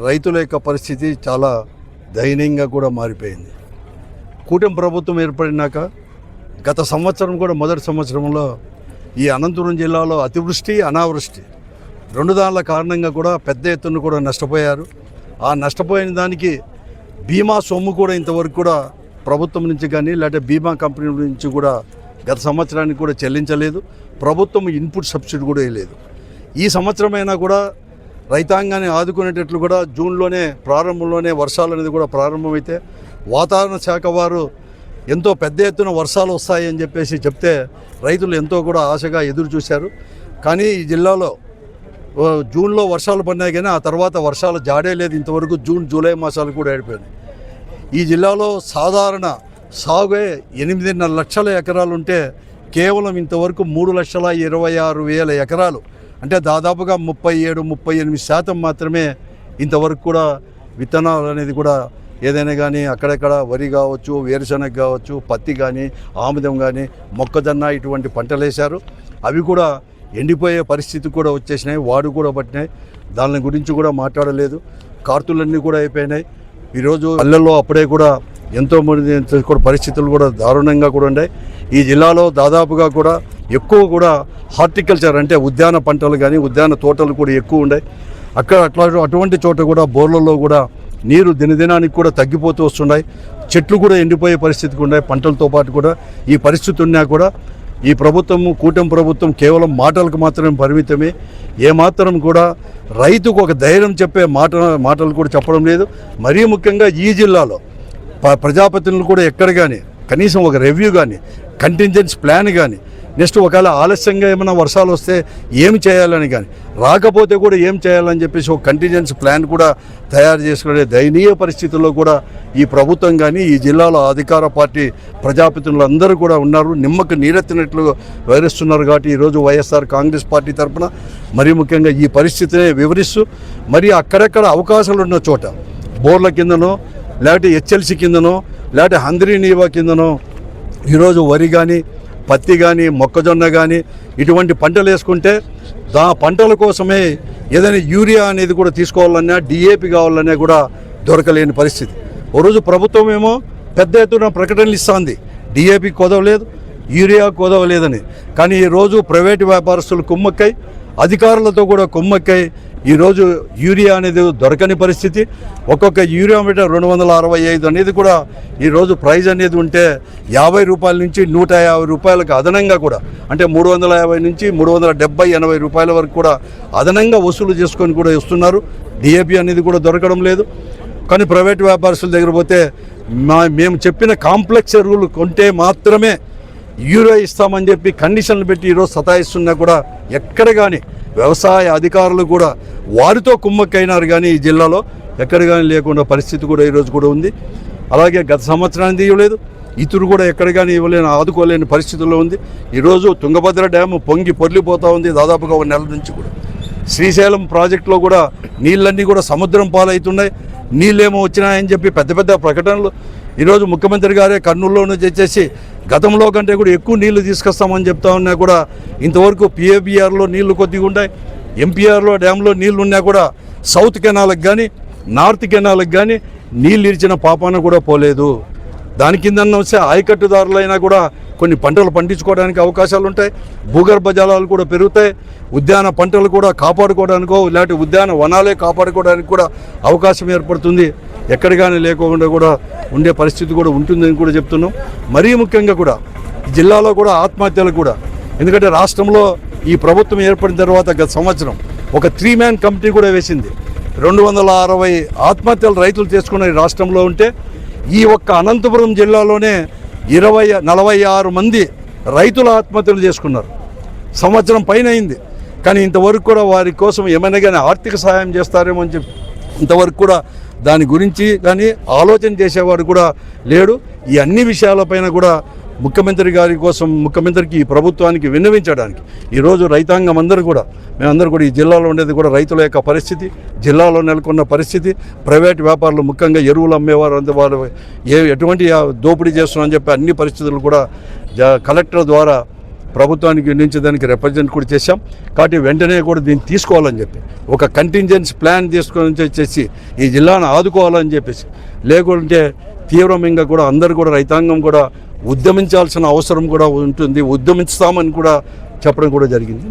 రైతుల యొక్క పరిస్థితి చాలా దయనీయంగా కూడా మారిపోయింది. కూటమి ప్రభుత్వం ఏర్పడినాక గత సంవత్సరం కూడా మొదటి సంవత్సరంలో ఈ అనంతపురం జిల్లాలో అతివృష్టి అనావృష్టి రెండు దానిల కారణంగా కూడా పెద్ద ఎత్తున కూడా నష్టపోయారు. ఆ నష్టపోయిన దానికి బీమా సొమ్ము కూడా ఇంతవరకు కూడా ప్రభుత్వం నుంచి కానీ లేకపోతే బీమా కంపెనీ నుంచి కూడా గత సంవత్సరానికి కూడా చెల్లించలేదు. ప్రభుత్వం ఇన్పుట్ సబ్సిడీ కూడా వేయలేదు. ఈ సంవత్సరమైనా కూడా రైతాంగాన్ని ఆదుకునేటట్లు కూడా జూన్లోనే ప్రారంభంలోనే వర్షాలు అనేది కూడా ప్రారంభమైతే వాతావరణ శాఖ వారు ఎంతో పెద్ద ఎత్తున వర్షాలు వస్తాయని చెప్పేసి చెప్తే రైతులు ఎంతో కూడా ఆశగా ఎదురు చూశారు. కానీ ఈ జిల్లాలో జూన్లో వర్షాలు పడినాయి కానీ ఆ తర్వాత వర్షాలు జాడే లేదు. ఇంతవరకు జూన్ జూలై మాసాలు కూడా ఏడిపోయినాయి. ఈ జిల్లాలో సాధారణ సాగే 8.5 లక్షల ఎకరాలు ఉంటే కేవలం ఇంతవరకు 3,26,000 ఎకరాలు అంటే దాదాపుగా 37-38% మాత్రమే ఇంతవరకు కూడా విత్తనాలు అనేది కూడా ఏదైనా కానీ అక్కడెక్కడ వరి కావచ్చు, వేరుశనగ కావచ్చు, పత్తి కానీ, ఆముదం కానీ, మొక్కజొన్న ఇటువంటి పంటలు వేశారు. అవి కూడా ఎండిపోయే పరిస్థితి కూడా వచ్చేసినాయి. వాడు కూడా పట్టినాయి. దాని గురించి కూడా మాట్లాడలేదు. కార్తులన్నీ కూడా అయిపోయినాయి. ఈరోజు పల్లెల్లో అప్పుడే కూడా ఎంతోమంది కూడా పరిస్థితులు కూడా దారుణంగా కూడా ఉన్నాయి. ఈ జిల్లాలో దాదాపుగా కూడా ఎక్కువ కూడా హార్టికల్చర్ అంటే ఉద్యాన పంటలు కానీ ఉద్యాన తోటలు కూడా ఎక్కువ ఉన్నాయి. అటువంటి చోట కూడా బోర్లలో కూడా నీరు దినదినానికి కూడా తగ్గిపోతూ వస్తున్నాయి. చెట్లు కూడా ఎండిపోయే పరిస్థితికి ఉన్నాయి. పంటలతో పాటు కూడా ఈ పరిస్థితి ఉన్నా కూడా ఈ ప్రభుత్వము కూటమి ప్రభుత్వం కేవలం మాటలకు మాత్రమే పరిమితమే. ఏమాత్రం కూడా రైతుకు ఒక ధైర్యం చెప్పే మాటలు కూడా చెప్పడం లేదు. మరీ ముఖ్యంగా ఈ జిల్లాలో ప్రజాప్రతినిధులు కూడా ఎక్కడ కానీ కనీసం ఒక రివ్యూ కానీ కంటింజెన్సీ ప్లాన్ కానీ నెక్స్ట్ ఒకవేళ ఆలస్యంగా ఏమైనా వర్షాలు వస్తే ఏమి చేయాలని కానీ రాకపోతే కూడా ఏం చేయాలని చెప్పేసి ఒక కంటింజెన్సీ ప్లాన్ కూడా తయారు చేసుకునే దయనీయ పరిస్థితుల్లో కూడా ఈ ప్రభుత్వం కానీ ఈ జిల్లాలో అధికార పార్టీ ప్రజాప్రతినిధులు అందరూ కూడా ఉన్నారు. నిమ్మకు నీరెత్తినట్లు వివరిస్తున్నారు. కాబట్టి ఈరోజు వైఎస్ఆర్ కాంగ్రెస్ పార్టీ తరఫున మరీ ముఖ్యంగా ఈ పరిస్థితిని వివరిస్తూ మరి అక్కడెక్కడ అవకాశాలు ఉన్న చోట బోర్ల కిందనో లేకపోతే హెచ్ఎల్సి కిందనో లేకపోతే హంద్రీ నీవా కిందనో ఈరోజు వరి కానీ పత్తి కానీ మొక్కజొన్న కానీ ఇటువంటి పంటలు వేసుకుంటే పంటల కోసమే ఏదైనా యూరియా అనేది కూడా తీసుకోవాలన్నా డిఏపి కావాలన్నా కూడా దొరకలేని పరిస్థితి. ఓ రోజు ప్రభుత్వం ఏమో పెద్ద ఎత్తున ప్రకటనలు ఇస్తుంది డిఏపి కొదవలేదు, యూరియా కొదవలేదని. కానీ ఈరోజు ప్రైవేటు వ్యాపారస్తులు కుమ్మక్కై అధికారులతో కూడా కుమ్మక్కై ఈరోజు యూరియా అనేది దొరకని పరిస్థితి. ఒక్కొక్క యూరియా మీటర్ 265 అనేది కూడా ఈరోజు ప్రైజ్ అనేది ఉంటే 50 రూపాయల నుంచి 150 రూపాయలకు అదనంగా కూడా అంటే 350 నుంచి 370-80 రూపాయల వరకు కూడా అదనంగా వసూలు చేసుకొని కూడా ఇస్తున్నారు. డిఏపి అనేది కూడా దొరకడం లేదు. కానీ ప్రైవేట్ వ్యాపారస్తుల దగ్గర పోతే మేము చెప్పిన కాంప్లెక్స్ ఎరువులు కొంటే మాత్రమే యూరియా ఇస్తామని చెప్పి కండిషన్లు పెట్టి ఈరోజు సతాయిస్తున్నా కూడా ఎక్కడ కానీ వ్యవసాయ అధికారులు కూడా వారితో కుమ్మక్కైనారు. కానీ ఈ జిల్లాలో ఎక్కడ కానీ లేకుండా పరిస్థితి కూడా ఈరోజు కూడా ఉంది. అలాగే గత సంవత్సరానికి ఇవ్వలేదు, ఇతరు కూడా ఎక్కడ కానీ ఇవ్వలేని ఆదుకోలేని పరిస్థితుల్లో ఉంది. ఈరోజు తుంగభద్ర డ్యాము పొంగి పొర్లిపోతూ ఉంది. దాదాపుగా 1 నెల నుంచి కూడా శ్రీశైలం ప్రాజెక్టులో కూడా నీళ్ళన్నీ కూడా సముద్రం పాలవుతున్నాయి. నీళ్ళేమో వచ్చినాయని చెప్పి పెద్ద పెద్ద ప్రకటనలు ఈరోజు ముఖ్యమంత్రి గారే కర్నూలులోనూ చేసేసి గతంలో కంటే కూడా ఎక్కువ నీళ్లు తీసుకొస్తామని చెప్తా ఉన్నా కూడా ఇంతవరకు పిఏబిఆర్లో నీళ్లు కొద్దిగా ఉన్నాయి. ఎంపీఆర్లో డ్యాంలో నీళ్లు ఉన్నా కూడా సౌత్ కెనాల్కి కానీ నార్త్ కెనాల్కి కానీ నీళ్ళు ఇచ్చిన పాపాన కూడా పోలేదు. దాని కింద వస్తే ఆయకట్టుదారులైనా కూడా కొన్ని పంటలు పండించుకోవడానికి అవకాశాలు ఉంటాయి. భూగర్భ జలాలు కూడా పెరుగుతాయి. ఉద్యాన పంటలు కూడా కాపాడుకోవడానికో లేకపోతే ఉద్యాన వనాలే కాపాడుకోవడానికి కూడా అవకాశం ఏర్పడుతుంది. ఎక్కడ కానీ లేకుండా కూడా ఉండే పరిస్థితి కూడా ఉంటుందని కూడా చెప్తున్నాం. మరీ ముఖ్యంగా కూడా జిల్లాలో కూడా ఆత్మహత్యలు కూడా ఎందుకంటే రాష్ట్రంలో ఈ ప్రభుత్వం ఏర్పడిన తర్వాత గత సంవత్సరం ఒక 3-man కమిటీ కూడా వేసింది. 260 ఆత్మహత్యలు రైతులు చేసుకున్న రాష్ట్రంలో ఉంటే ఈ ఒక్క అనంతపురం జిల్లాలోనే 46 మంది రైతులు ఆత్మహత్యలు చేసుకున్నారు. సంవత్సరం పైన అయింది. కానీ ఇంతవరకు కూడా వారి కోసం ఏమైనా కానీ ఆర్థిక సహాయం చేస్తారేమో అని చెప్పి ఇంతవరకు కూడా దాని గురించి కానీ ఆలోచన చేసేవాడు కూడా లేడు. ఈ అన్ని విషయాలపైన కూడా ముఖ్యమంత్రి గారి కోసం ముఖ్యమంత్రికి ఈ ప్రభుత్వానికి విన్నవించడానికి ఈరోజు రైతాంగం అందరూ కూడా మేమందరూ కూడా ఈ జిల్లాలో ఉండేది కూడా రైతుల యొక్క పరిస్థితి, జిల్లాలో నెలకొన్న పరిస్థితి, ప్రైవేట్ వ్యాపారులు ముఖ్యంగా ఎరువులు అమ్మేవారు అంత వారు ఎటువంటి దోపిడీ చేస్తున్నారని చెప్పి అన్ని పరిస్థితులు కూడా కలెక్టర్ ద్వారా ప్రభుత్వానికి వినియోగించడానికి రిప్రజెంట్ కూడా చేశాం. కాబట్టి వెంటనే కూడా దీన్ని తీసుకోవాలని చెప్పి ఒక కంటింజెన్సీ ప్లాన్ తీసుకొని వచ్చేసి ఈ జిల్లాను ఆదుకోవాలని చెప్పేసి, లేకుంటే తీవ్రంగా కూడా అందరూ కూడా రైతాంగం కూడా ఉద్యమించాల్సిన అవసరం కూడా ఉంటుంది, ఉద్యమిస్తామని కూడా చెప్పడం కూడా జరిగింది.